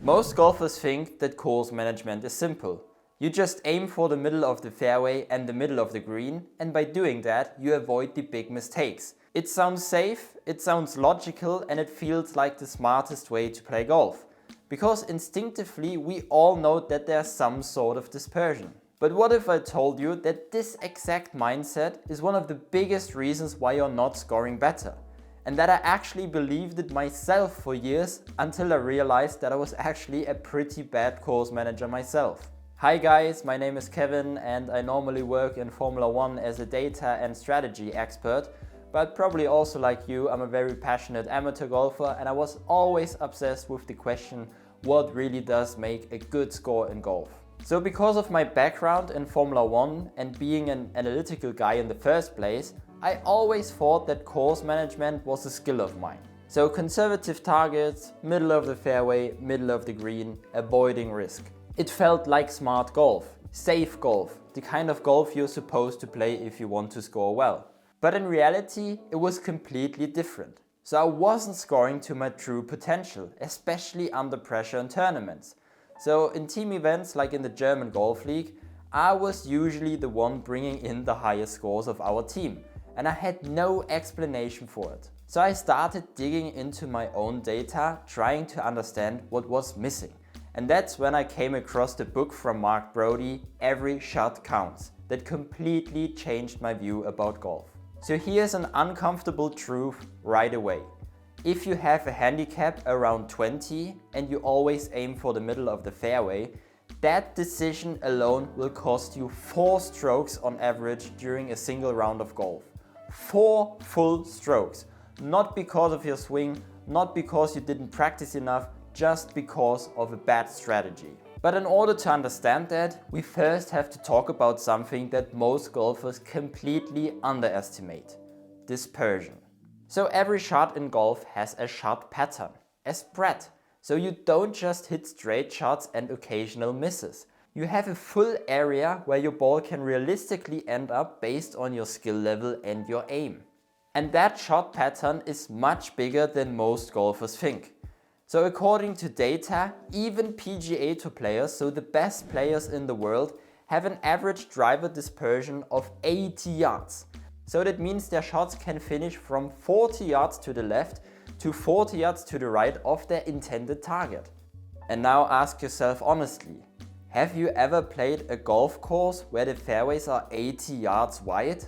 Most golfers think that course management is simple. You just aim for the middle of the fairway and the middle of the green, and by doing that you avoid the big mistakes. It sounds safe, it sounds logical, and it feels like the smartest way to play golf. Because instinctively we all know that there's some sort of dispersion. But what if I told you that this exact mindset is one of the biggest reasons why you're not scoring better? And that I actually believed it myself for years until I realized that I was actually a pretty bad course manager myself. Hi guys, my name is Kevin and I normally work in Formula 1 as a data and strategy expert, but probably also like you, I'm a very passionate amateur golfer and I was always obsessed with the question, what really does make a good score in golf? So because of my background in Formula 1 and being an analytical guy in the first place, I always thought that course management was a skill of mine. So conservative targets, middle of the fairway, middle of the green, avoiding risk. It felt like smart golf, safe golf, the kind of golf you're supposed to play if you want to score well. But in reality, it was completely different. So I wasn't scoring to my true potential, especially under pressure in tournaments. So in team events like in the German Golf League, I was usually the one bringing in the highest scores of our team. And I had no explanation for it. So I started digging into my own data, trying to understand what was missing. And that's when I came across the book from Mark Brody, Every Shot Counts, that completely changed my view about golf. So here's an uncomfortable truth right away. If you have a handicap around 20 and you always aim for the middle of the fairway, that decision alone will cost you 4 strokes on average during a single round of golf. 4 full strokes. Not because of your swing, not because you didn't practice enough, just because of a bad strategy. But in order to understand that, we first have to talk about something that most golfers completely underestimate: dispersion. So every shot in golf has a shot pattern, a spread. So you don't just hit straight shots and occasional misses. You have a full area where your ball can realistically end up based on your skill level and your aim. And that shot pattern is much bigger than most golfers think. So according to data, even PGA Tour players, so the best players in the world, have an average driver dispersion of 80 yards. So that means their shots can finish from 40 yards to the left to 40 yards to the right of their intended target. And now ask yourself honestly, have you ever played a golf course where the fairways are 80 yards wide?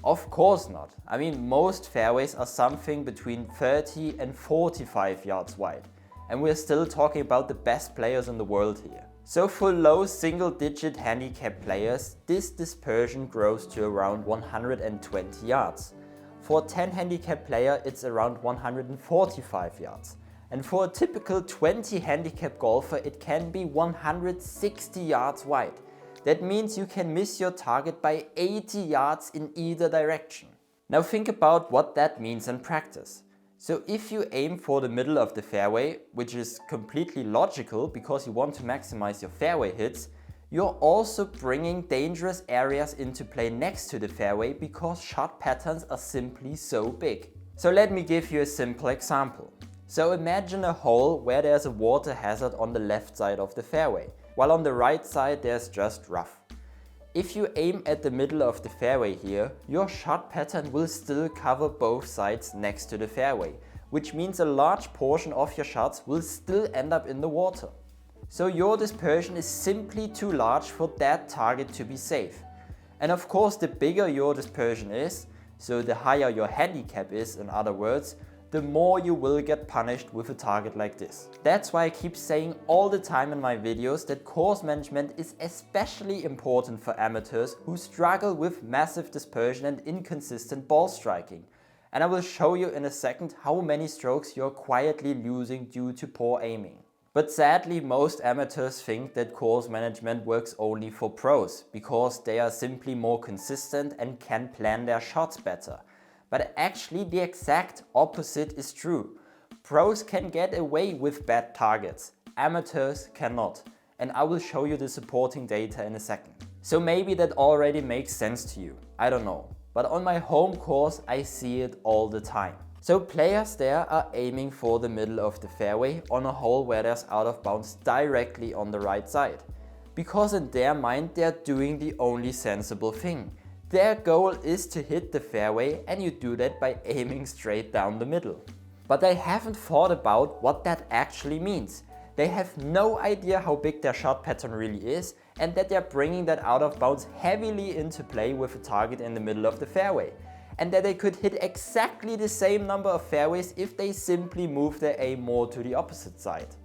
Of course not. I mean, most fairways are something between 30 and 45 yards wide. And we're still talking about the best players in the world here. So for low single-digit handicap players, this dispersion grows to around 120 yards. For a 10 handicap player, it's around 145 yards. And for a typical 20 handicap golfer, it can be 160 yards wide. That means you can miss your target by 80 yards in either direction. Now think about what that means in practice. So if you aim for the middle of the fairway, which is completely logical because you want to maximize your fairway hits, you're also bringing dangerous areas into play next to the fairway because shot patterns are simply so big. So let me give you a simple example. So imagine a hole where there's a water hazard on the left side of the fairway, while on the right side there's just rough. If you aim at the middle of the fairway here, your shot pattern will still cover both sides next to the fairway, which means a large portion of your shots will still end up in the water. So your dispersion is simply too large for that target to be safe. And of course, the bigger your dispersion is, so the higher your handicap is, in other words, the more you will get punished with a target like this. That's why I keep saying all the time in my videos that course management is especially important for amateurs who struggle with massive dispersion and inconsistent ball striking. And I will show you in a second how many strokes you're quietly losing due to poor aiming. But sadly, most amateurs think that course management works only for pros because they are simply more consistent and can plan their shots better. But actually the exact opposite is true. Pros can get away with bad targets, amateurs cannot. And I will show you the supporting data in a second. So maybe that already makes sense to you, I don't know. But on my home course I see it all the time. So players there are aiming for the middle of the fairway on a hole where there's out of bounds directly on the right side. Because in their mind they're doing the only sensible thing. Their goal is to hit the fairway, and you do that by aiming straight down the middle. But they haven't thought about what that actually means. They have no idea how big their shot pattern really is, and that they're bringing that out of bounds heavily into play with a target in the middle of the fairway. And that they could hit exactly the same number of fairways if they simply move their aim more to the opposite side.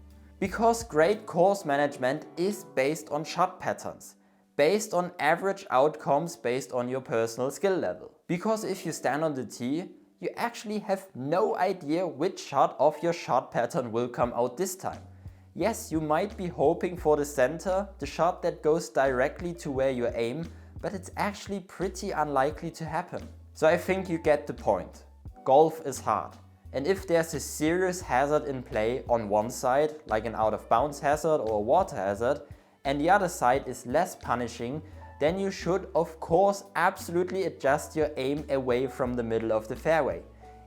Because great course management is based on shot patterns, based on average outcomes based on your personal skill level. Because if you stand on the tee, you actually have no idea which shot of your shot pattern will come out this time. Yes, you might be hoping for the center, the shot that goes directly to where you aim, but it's actually pretty unlikely to happen. So I think you get the point. Golf is hard. And if there's a serious hazard in play on one side, like an out of bounds hazard or a water hazard, and the other side is less punishing, then you should of course absolutely adjust your aim away from the middle of the fairway.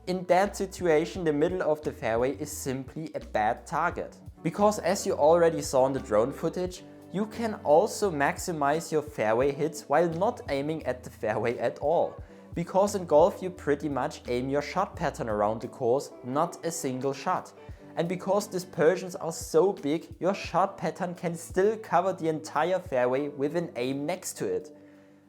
In that situation, the middle of the fairway is simply a bad target. Because as you already saw in the drone footage, you can also maximize your fairway hits while not aiming at the fairway at all. Because in golf you pretty much aim your shot pattern around the course, not a single shot. And because dispersions are so big, your shot pattern can still cover the entire fairway with an aim next to it.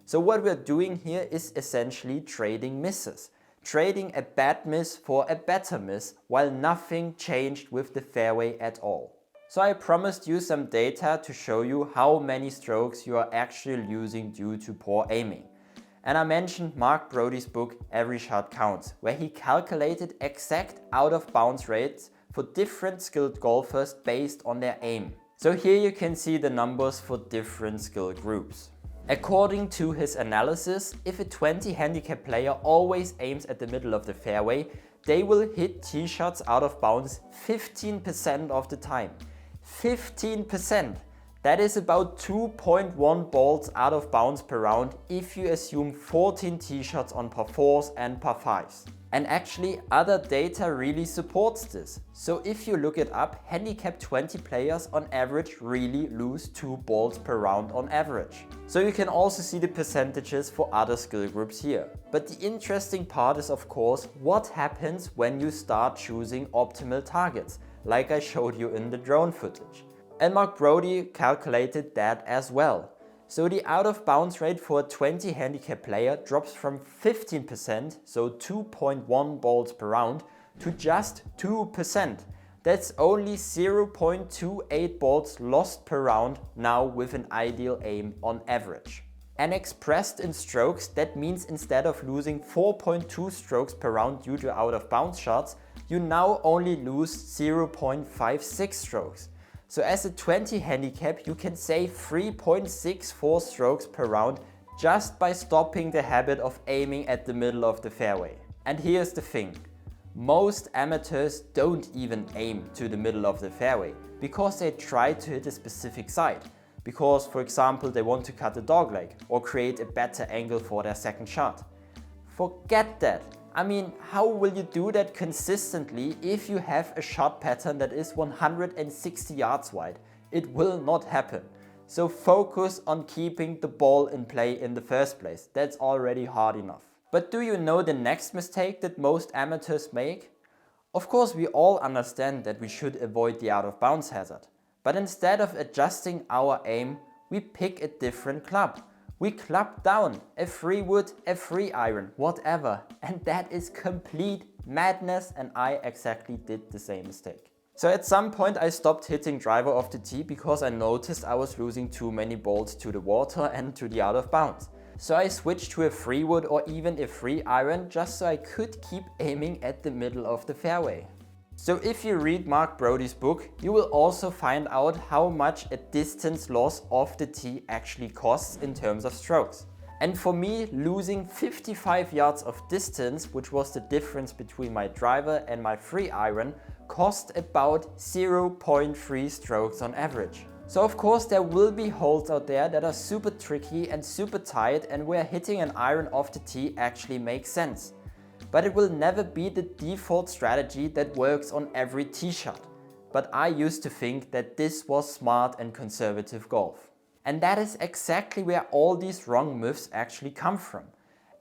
So what we're doing here is essentially trading misses. Trading a bad miss for a better miss, while nothing changed with the fairway at all. So I promised you some data to show you how many strokes you are actually losing due to poor aiming. And I mentioned Mark Brody's book Every Shot Counts, where he calculated exact out of bounds rates for different skilled golfers based on their aim. So here you can see the numbers for different skill groups. According to his analysis, if a 20 handicap player always aims at the middle of the fairway, they will hit tee shots out of bounds 15% of the time. 15%! That is about 2.1 balls out of bounds per round if you assume 14 tee shots on par 4s and par 5s. And actually other data really supports this. So if you look it up, handicap 20 players on average really lose 2 balls per round on average. So you can also see the percentages for other skill groups here. But the interesting part is of course what happens when you start choosing optimal targets, like I showed you in the drone footage. And Mark Brody calculated that as well. So the out of bounds rate for a 20 handicap player drops from 15%, so 2.1 balls per round, to just 2%. That's only 0.28 balls lost per round now with an ideal aim on average. And expressed in strokes, that means instead of losing 4.2 strokes per round due to out of bounds shots, you now only lose 0.56 strokes. So as a 20 handicap, you can save 3.64 strokes per round just by stopping the habit of aiming at the middle of the fairway. And here's the thing. Most amateurs don't even aim to the middle of the fairway because they try to hit a specific side. Because, for example, they want to cut a dogleg or create a better angle for their second shot. Forget that. I mean, how will you do that consistently if you have a shot pattern that is 160 yards wide? It will not happen. So focus on keeping the ball in play in the first place. That's already hard enough. But do you know the next mistake that most amateurs make? Of course, we all understand that we should avoid the out of bounds hazard. But instead of adjusting our aim, we pick a different club. We club down a 3-wood, a 3-iron, whatever. And that is complete madness, and I exactly did the same mistake. So at some point I stopped hitting driver off the tee because I noticed I was losing too many balls to the water and to the out of bounds. So I switched to a 3-wood or even a 3-iron just so I could keep aiming at the middle of the fairway. So if you read Mark Brody's book, you will also find out how much a distance loss off the tee actually costs in terms of strokes. And for me, losing 55 yards of distance, which was the difference between my driver and my 3-iron, cost about 0.3 strokes on average. So of course there will be holes out there that are super tricky and super tight and where hitting an iron off the tee actually makes sense. but it will never be the default strategy that works on every tee shot. But I used to think that this was smart and conservative golf. And that is exactly where all these wrong myths actually come from.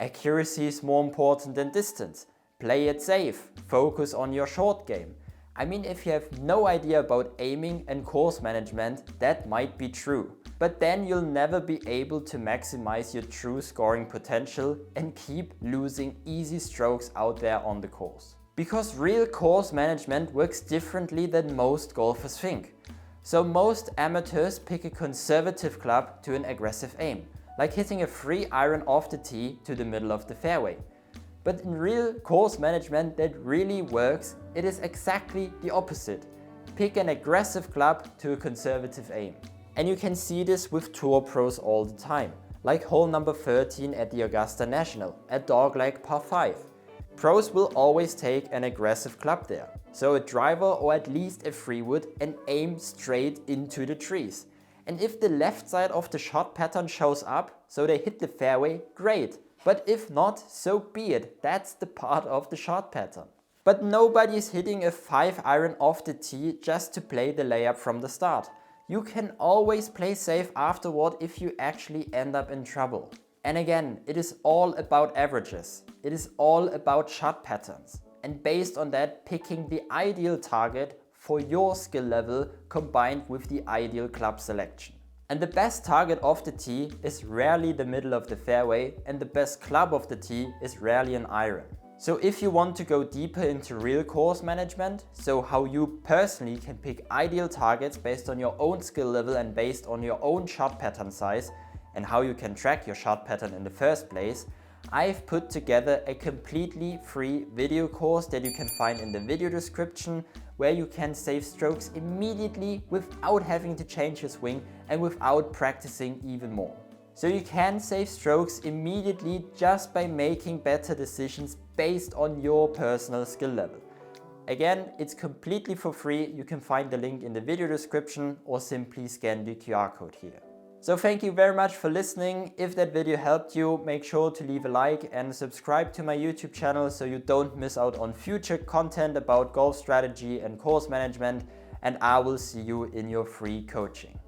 Accuracy is more important than distance. Play it safe. Focus on your short game. I mean, if you have no idea about aiming and course management, that might be true. But then you'll never be able to maximize your true scoring potential and keep losing easy strokes out there on the course. Because real course management works differently than most golfers think. So most amateurs pick a conservative club to an aggressive aim, like hitting a free iron off the tee to the middle of the fairway. But in real course management that really works, it is exactly the opposite. Pick an aggressive club to a conservative aim. And you can see this with tour pros all the time, like hole number 13 at the Augusta National, at dogleg par 5. Pros will always take an aggressive club there, so a driver or at least a 3-wood, and aim straight into the trees. And if the left side of the shot pattern shows up, so they hit the fairway, great. But if not, so be it, that's the part of the shot pattern. But nobody is hitting a 5-iron off the tee just to play the layup from the start. You can always play safe afterward if you actually end up in trouble. And again, it is all about averages. It is all about shot patterns. And based on that, picking the ideal target for your skill level combined with the ideal club selection. And the best target of the tee is rarely the middle of the fairway, and the best club of the tee is rarely an iron. So if you want to go deeper into real course management, so how you personally can pick ideal targets based on your own skill level and based on your own shot pattern size, and how you can track your shot pattern in the first place, I've put together a completely free video course that you can find in the video description, where you can save strokes immediately without having to change your swing and without practicing even more. So you can save strokes immediately just by making better decisions based on your personal skill level. Again, it's completely for free. You can find the link in the video description or simply scan the QR code here. So thank you very much for listening. If that video helped you, make sure to leave a like and subscribe to my YouTube channel so you don't miss out on future content about golf strategy and course management, and I will see you in your free coaching.